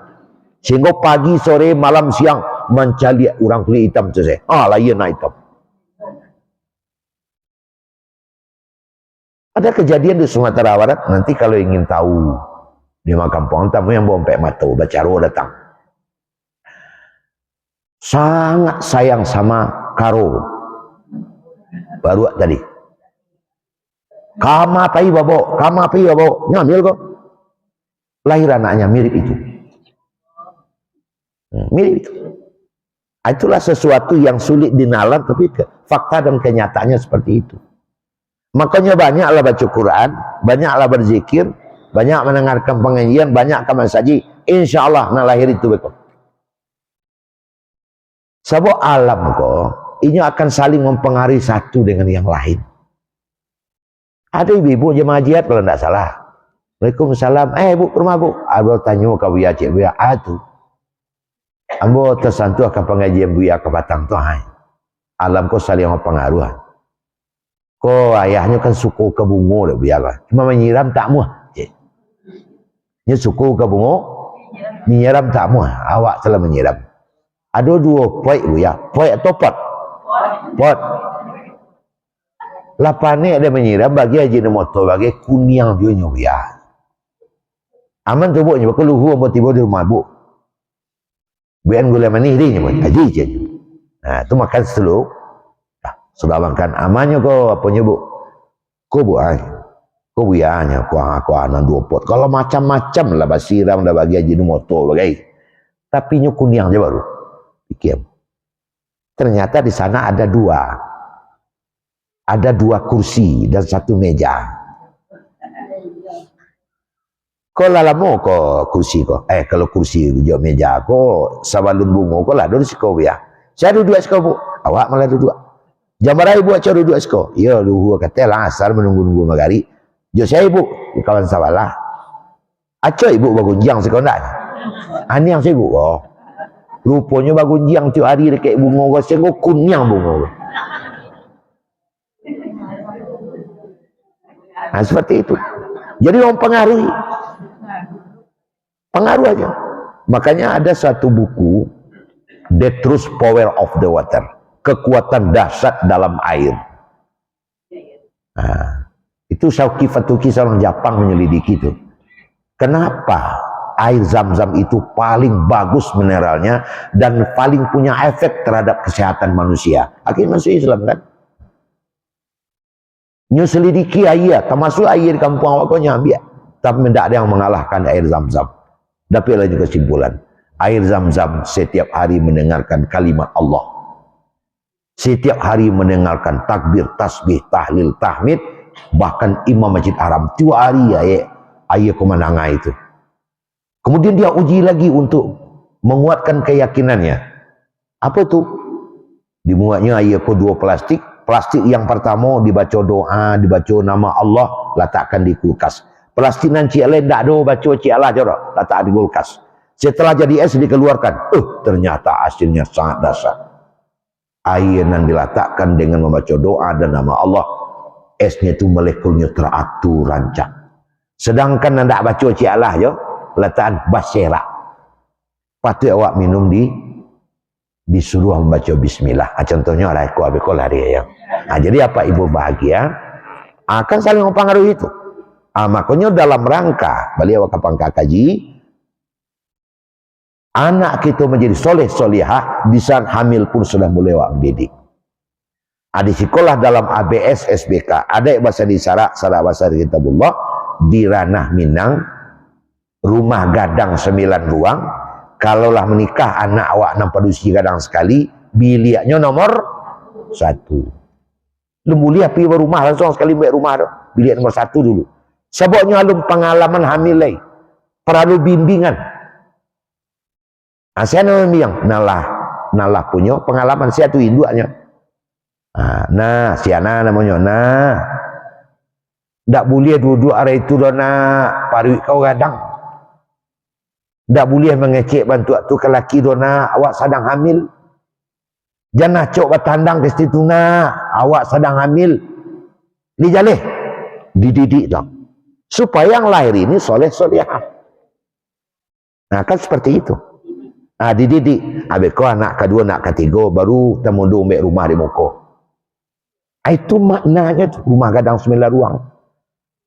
Sehingga pagi, sore, malam, siang mencari orang kulit hitam selesai. Lain hitam. Ada kejadian di Sumatera Barat, nanti kalau ingin tahu di kampung tamu yang bompek mata, Bacaro datang. Sangat sayang sama Karo. Baru tadi. Kama pai babo, ngambil kok. Lahir anaknya mirip itu. Mirip itu. Itulah sesuatu yang sulit dinalar, tapi fakta dan kenyataannya seperti itu. Makanya banyaklah baca Quran, banyaklah berzikir, banyak mendengarkan pengajian, banyak kaman saji. Insya Allah nak lahir itu betul. Sebab alam kok, ini akan saling mempengaruhi satu dengan yang lain. Ada ibu-ibu jemaah jihad kalau tidak salah. Waalaikumsalam. Bu, ke rumah bu. Abang tanya ke buya cik buya. Tu. Ambo tersantuh akan pengajian buya ke Batang tu. Alam kok saling mempengaruhi. Kok ayahnya kan suku ke bungo dah buya. Cuma menyiram tak muah. Nya suku ke bungo menyiram tak muah, awak salah menyiram. Ada dua poik ya, poik atau pot? Pot. Lapane ada menyiram bagi Ajinomoto bagi kuniang dia nyoya. Aman tu bu nyoba keluhu ambo tiba di rumah bu. Bian gula manis dia nyoba aji je. Nah, tu makan selu. Sudah makan amannya ko apa nyoba? Ko bu ai. Ko bianya ko anan dua pot. Kalau macam-macam lah basiram dah bagi Ajinomoto bagi. Tapi nyo kuniang je baru. Pikir. Ternyata di sana ada dua. Ada dua kursi dan satu meja. Kau lalamu ko kursi ko. Kalau kursi jauh meja ko sabalun bungo ko lah dulu siko ya. Saya duduk siko bu. Awak malah duduk. Jamarai buat cara duduk siko. Ya luhu kata lah asar menunggu-nunggu magari. Jo saya ibu di kawan sawalah. Aco ibu bagunjang siko ndak. Ani yang saya ibu. Oh. Rupanya bagunjang tu hari dekat bungo ko siko kunyang bungo ko. Nah, seperti itu. Jadi orang pengaruh aja. Makanya ada satu buku, The True Power of the Water, kekuatan dahsyat dalam air. Nah, itu Shauki Fatuki seorang Jepang menyelidiki itu. Kenapa air zam-zam itu paling bagus mineralnya dan paling punya efek terhadap kesehatan manusia? Akhirnya manusia Islam kan? Nyo selidiki air, termasuk air kampung awak kau nyambi, tapi tidak ada yang mengalahkan air zam-zam. Tapi ada juga kesimpulan, air zam-zam setiap hari mendengarkan kalimat Allah, setiap hari mendengarkan takbir, tasbih, tahlil, tahmid, bahkan Imam Masjid Haram tiap hari air kemenangan itu. Kemudian dia uji lagi untuk menguatkan keyakinannya. Apa tu? Dimuatnya air ke dua plastik. Plastik yang pertama dibaca doa, dibaca nama Allah, letakkan di kulkas. Plastik nanti lain tak ada baca cik Allah je letak di kulkas. Setelah jadi es dikeluarkan. Ternyata hasilnya sangat dahsyat. Air yang diletakkan dengan membaca doa dan nama Allah, esnya itu molekulnya teratur rancang. Sedangkan tidak baca cik Allah je, letakkan basera. Patut awak minum disuruh membaca bismillah. Contohnya alaikum abikul hari ya. Jadi apa ibu bahagia akan saling mempengaruhi itu. Makanya dalam rangka beliau kapangka kaji anak kita menjadi soleh solihah di saat hamil pun sudah mulai mendidik. Di sekolah dalam ABS SBK ada bahasa di Sarak bahasa di Kitabullah di ranah Minang rumah gadang 9 ruang. Kalaulah menikah anak awak 6 padusi kadang sekali, biliknya nomor 1. Lembulia pergi rumah langsung sekali baik rumah tu. Bilik nomor 1 dulu. Sebabnya alum pengalaman hamil lagi. Perlu bimbingan. Saya nak bimbing, nalah punya pengalaman saya tu induknya. Nah, siana namanya. Nah. Tak boleh duduk hari itu dah nak paruh kau gadang. Tak boleh mengecek bantu tu ke laki dona awak sedang hamil. Jangan cok bertandang ke situ awak sedang hamil. Ni jaleh dididik dah. Supaya yang lahir ini soleh solehah. Nah kan seperti itu. Dididik. Habis kau anak kedua, anak ketiga baru temu dua rumah di muka. Itu maknanya rumah gadang 9 ruang.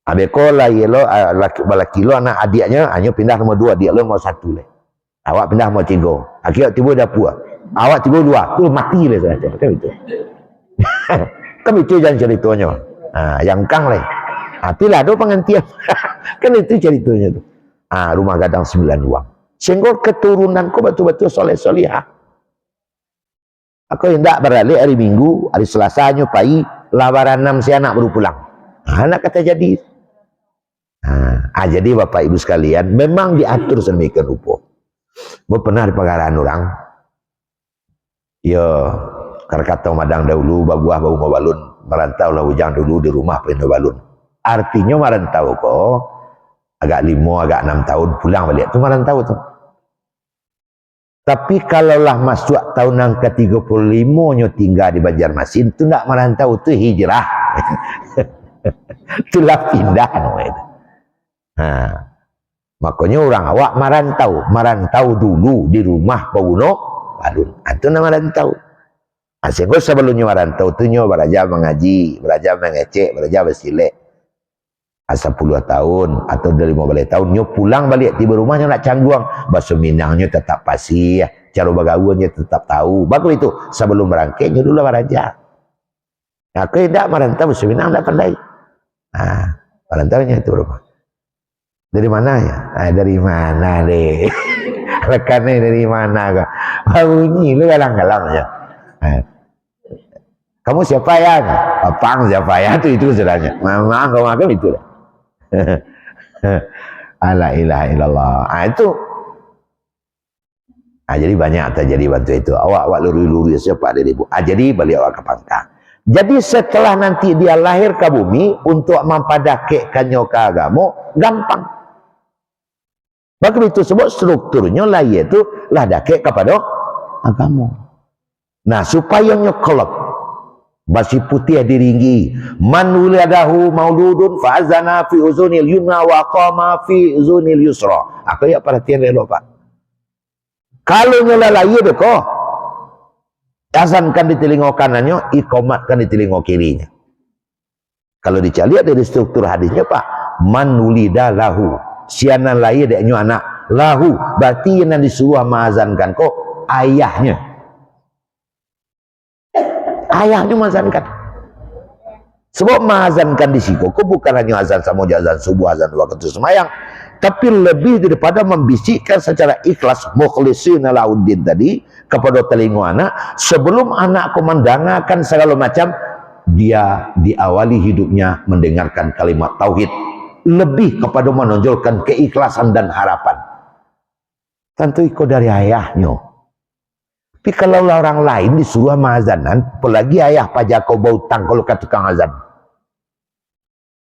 Habis kau lah laki lo anak adiknya hanya pindah nomor 2, adik lo nomor 1 lah. Awak pindah nomor 3. Akhirnya tiba dah puas. Awak tiba 2, tu mati lah saja. Kan itu. Kan itu jangan ceritanya. Yang kang lah. Itulah ada pengantian. Kan itu ceritanya tu. Rumah gadang 9 ruang. Sehingga keturunan kau betul-betul soleh solihah. Aku hendak beralih hari Minggu, hari Selasanya pagi, lawaran 6 si anak baru pulang. Anak kata jadi. Jadi Bapak Ibu sekalian, memang diatur sedemikian rupa. Pernah di pengaraan orang, ya, kata madang dahulu, babuah bau mabalun, merantau lah ujang dulu di rumah penuh balun. Artinya merantau kok, agak 5, agak 6 tahun pulang balik, itu merantau tuh. Tapi kalaulah masuk tahun yang ke-35 nyo tinggal di Banjarmasin, itu tidak merantau, itu hijrah. Itulah pindah namanya itu. Makanya orang awak merantau dulu di rumah penghuni balun. Itu nama merantau. Sehingga sebelumnya merantau tu nyo belajar mengaji, belajar mengecek, belajar bersilek. Asa 10 tahun atau dari 15 tahun nyo pulang balik tiba rumahnya nak cangguang. Bahasa Minangnya tetap fasih, cara bergaulnya tetap tahu. Bagus itu. Sebelum berangkat nyo dulu belajar. Aku tidak merantau bahasa Minang tidak pandai. Merantaunya itu rumah. Dari mana ya? Dari mana deh? Rekannya dari mana kak? Bunyi lu galang-galang ya. Kamu siapa ya? Apang siapa ya? Itu sebenarnya. Mama kamu makan itu lah. La ilaha illallah. Itu. Jadi banyak terjadi bantu itu. Awak luri-luri siapa dari ibu. Jadi balik awak ke pangkang. Jadi setelah nanti dia lahir ke bumi untuk mempadakkannya ke agama gampang. Maka itu sebut strukturnya lah yaitu lah dakek kepada agama. Nah supaya nyokolot basi putih diringgi man wuladahu mauludun fa'azana fi uzunil yumna wa qama fi uzunil yusra. Apa ya perhatian dulu Pak. Kalau nyola laye beko azankan di telinga kanannya, ikomatkan di telinga kirinya. Kalau dicari dari struktur hadisnya Pak, man wulida lahu sianan laye deknya anak lahu berarti yang disuruh mengazankan kok ayahnya mengazankan. Sebab mengazankan di situ kok bukan hanya azan sama azan subuh, azan waktu semayang, tapi lebih daripada membisikkan secara ikhlas mukhlisina lauddin tadi kepada telinga anak sebelum anak mendengarkan segala macam, dia diawali hidupnya mendengarkan kalimat tauhid, lebih kepada menonjolkan keikhlasan dan harapan. Tentu ikut dari ayahnya. Tapi kalau orang lain disuruh mazanan, apalagi ayah pajak kau bau tang kalau kata tukang azan.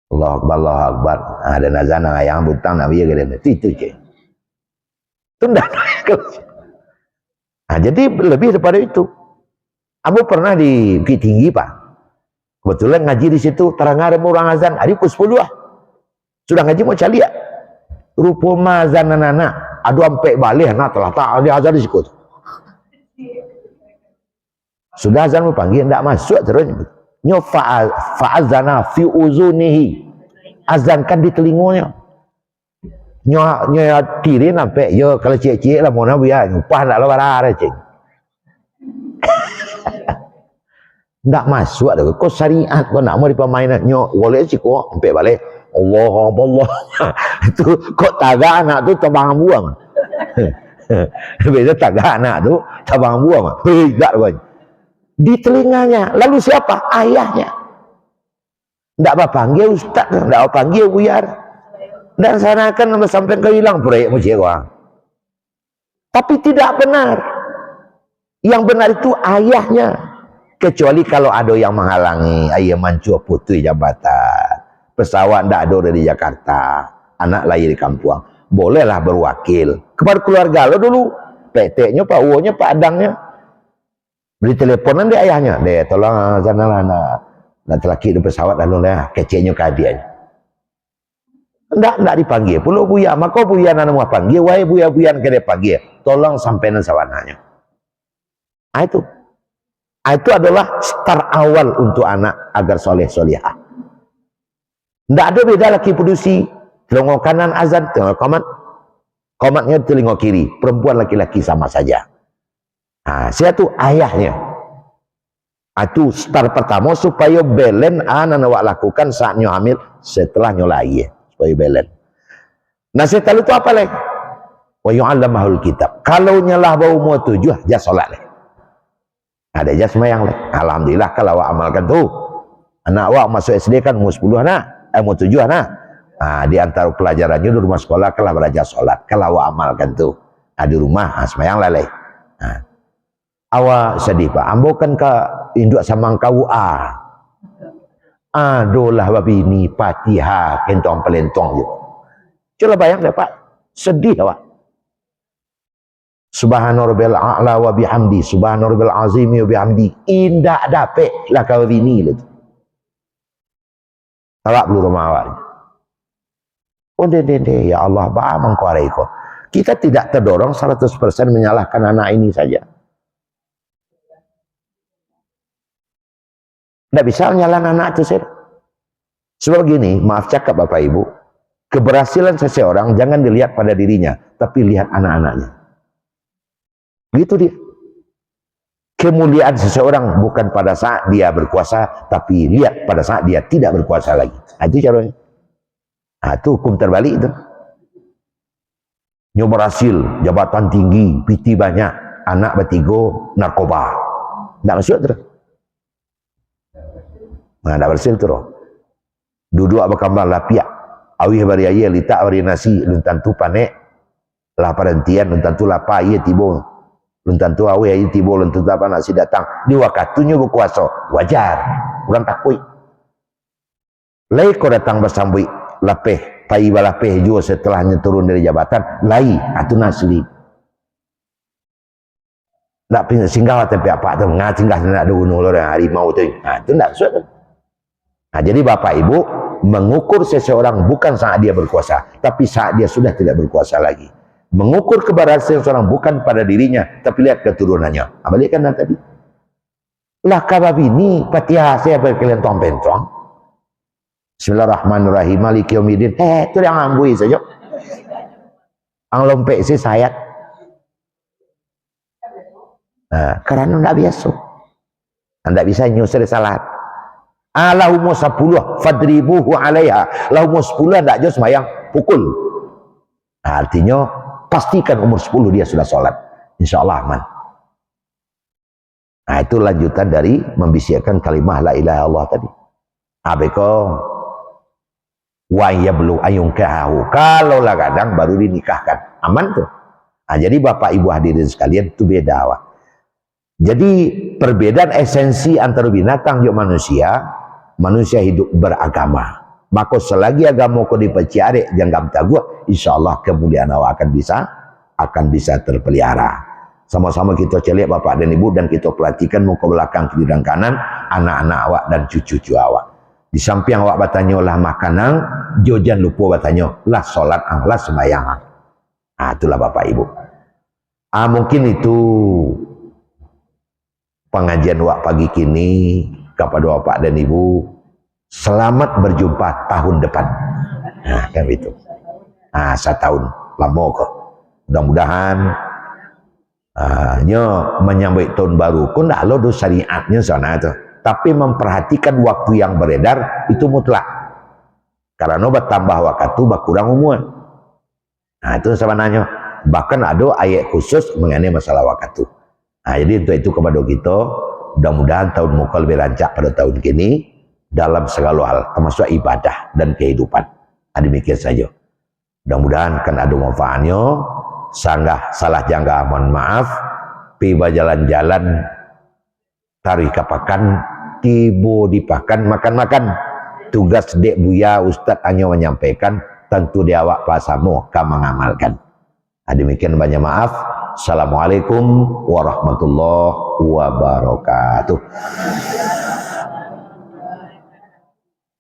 Allah Akbar, Allah Akbar. Ada azan ayah butang nabi gitu. Itu je. Tunda. Jadi lebih daripada itu. Aku pernah di Bukit Tinggi Pak. Kebetulan ngaji di situ terang ada orang azan. Hari pukul 10 lah. Sudah ngaji mau cari ya. Rupa mazan anak-anak. Aduh sampai balik anak telah tak ada azan di situ. Sudah azan panggil tidak masuk terus. Nyo fa'azana fi uzunihi. Azankan di telinganya. Nyo tiri sampai yo kalau cik-cik lah mau nabi ya upah nak lah barang cik. Tidak masuk dah. Kau syariat kau nak mau dipamainan nyo boleh cik kau sampai balik. Allah itu kok tagak anak tu tabang buang. Beza tagak anak tu tabang buang. Hei tak kau. Di telinganya. Lalu siapa? Ayahnya. Tidak apa panggil ustaz, tidak apa panggil buyar. Dan sanakan sampai kau hilang proyek musik orang. Tapi tidak benar. Yang benar itu ayahnya. Kecuali kalau ada yang menghalangi, ayah mancur putri jabatan, pesawat tidak ada dari Jakarta, anak lahir di kampung, bolehlah berwakil kepada keluarga lo dulu, PT-nya, Pak Uwo-nya, Pak Adangnya. Beri teleponan dia ayahnya, deh tolong sana lah nak telaki di pesawat lalu lah keceknya ke hadiahnya. Tidak dipanggil, pulau buya, maka buya nak mau panggil, wahai buya-buya ke dia panggil, tolong sampaikan sawananya. Itu adalah start awal untuk anak agar soleh-solehah. Tidak ada beda laki produksi, telinga kanan azan, telinga komatnya telinga kiri, perempuan laki-laki sama saja. Saya tu ayahnya. Itu start pertama supaya belen anak awak lakukan saatnya hamil setelahnya lahir supaya belen. Nah setelah itu apa lagi? Wa yu'allamahul kitab. Kalau nyalah bau umur 7 jas solat leh. Ada jas semayang leh. Alhamdulillah kalau awak amalkan tu. Anak awak masuk SD kan umur 10 anak, umur 7 anak. Di antara pelajarannya di rumah sekolah kalau belajar solat. Kalau awak amalkan tu. Di rumah semayang leh. Awak sedih Pak, ambo kan ke induk samang kau adolah babi ni Fatihah kentong pelentong je. Coba bayang dah Pak, sedih awak. Subhana rabbil a'la wa bihamdi, subhana rabbil azimi wa bihamdi. Indah dapat lah kau bini lah. Awak belum rumah awak. Oh dede, ya Allah, ba'amang kuareiko. Kita tidak terdorong 100% menyalahkan anak ini saja. Tidak bisa menyalahkan anak itu saja. Sebab gini, maaf cakap Bapak Ibu, keberhasilan seseorang jangan dilihat pada dirinya, tapi lihat anak-anaknya. Gitu dia. Kemuliaan seseorang bukan pada saat dia berkuasa, tapi lihat pada saat dia tidak berkuasa lagi. Nah, itu caranya. Nah, itu hukum terbalik itu. Nyoba hasil, jabatan tinggi, piti banyak, anak bertigo, narkoba. Tidak masuk terus. Nah, tidak berhasil terus. Duduk apa kamar lapiak. Awih bari ayah, litak bari nasi, luntan tu panek, lah perhentian, luntan tu lapa, iya tibo. Luntan tu awih ayah tibo, luntan tu apa nasi datang. Di wakatunya berkuasa, wajar. Orang takui. Lai kau datang bersambui, lapeh, pai balapeh juga setelahnya turun dari jabatan, lai, itu nasli. Tak singgah tapi apa tu, singgah nak ada gunung orang harimau tu. Nah, itu tak suat. Nah, jadi Bapak Ibu mengukur seseorang bukan saat dia berkuasa, tapi saat dia sudah tidak berkuasa lagi. Mengukur keberhasilan seseorang bukan pada dirinya, tapi lihat keturunannya. Balikkan tadi. Lah kababini Fatihah saya berkalian tong-pentong. Bismillahirrahmanirrahim. Maliki yaumiddin. Itu yang ambui saja. Ang lompek si sayat. Nah, karena tidak biasa. Tidak bisa nyusir salat. Lahumu 10 fadribuhu alaiha. Lahumu 10 tidak jauh semayang pukul. Nah, artinya pastikan umur 10 dia sudah sholat. Insya Allah aman. Nah, itu lanjutan dari membisikkan kalimah la ilaha illallah tadi. Abeko wa yablu ayunkahu. Kalau lah kadang baru dinikahkan. Aman tuh. Nah, jadi Bapak Ibu hadirin sekalian itu beda. Wak. Jadi perbedaan esensi antara binatang dan manusia hidup beragama. Maka selagi agama kau dipecari jangan gua, insya Allah kemuliaan awak akan bisa terpelihara. Sama-sama kita celiak Bapak dan Ibu dan kita perhatikan muka belakang kiri dan kanan anak-anak awak dan cucu-cucu awak. Di samping awak bertanya lah makanan, jangan lupa bertanya lah solat, lah sembahyang. Ah, itulah Bapak Ibu. Mungkin itu pengajian awak pagi kini kepada Bapak dan Ibu. Selamat berjumpa tahun depan. Nah, kan itu. Nah, 1 tahun lama kok. Mudah-mudahan menyambut tahun baru. Kau tidak lo syariatnya sana itu. Tapi memperhatikan waktu yang beredar itu mutlak. Karena bertambah waktu berkurang umur. Nah, itu sebenarnya. Bahkan ada ayat khusus mengenai masalah waktu. Nah, jadi untuk itu kepada kita, mudah-mudahan tahun muka lebih rancak pada tahun kini. Dalam segala hal, termasuk ibadah dan kehidupan. Demikian saja. Mudah-mudahan kan ada manfaatnya. Sanggah salah jangka, mohon maaf. Piba jalan-jalan, tarik kapakan, tibo dipakan, makan-makan. Tugas dek buya Ustadz hanya menyampaikan, tentu dia awak pasamu, kamu mengamalkan. Demikian banyak maaf. Assalamualaikum warahmatullahi wabarakatuh.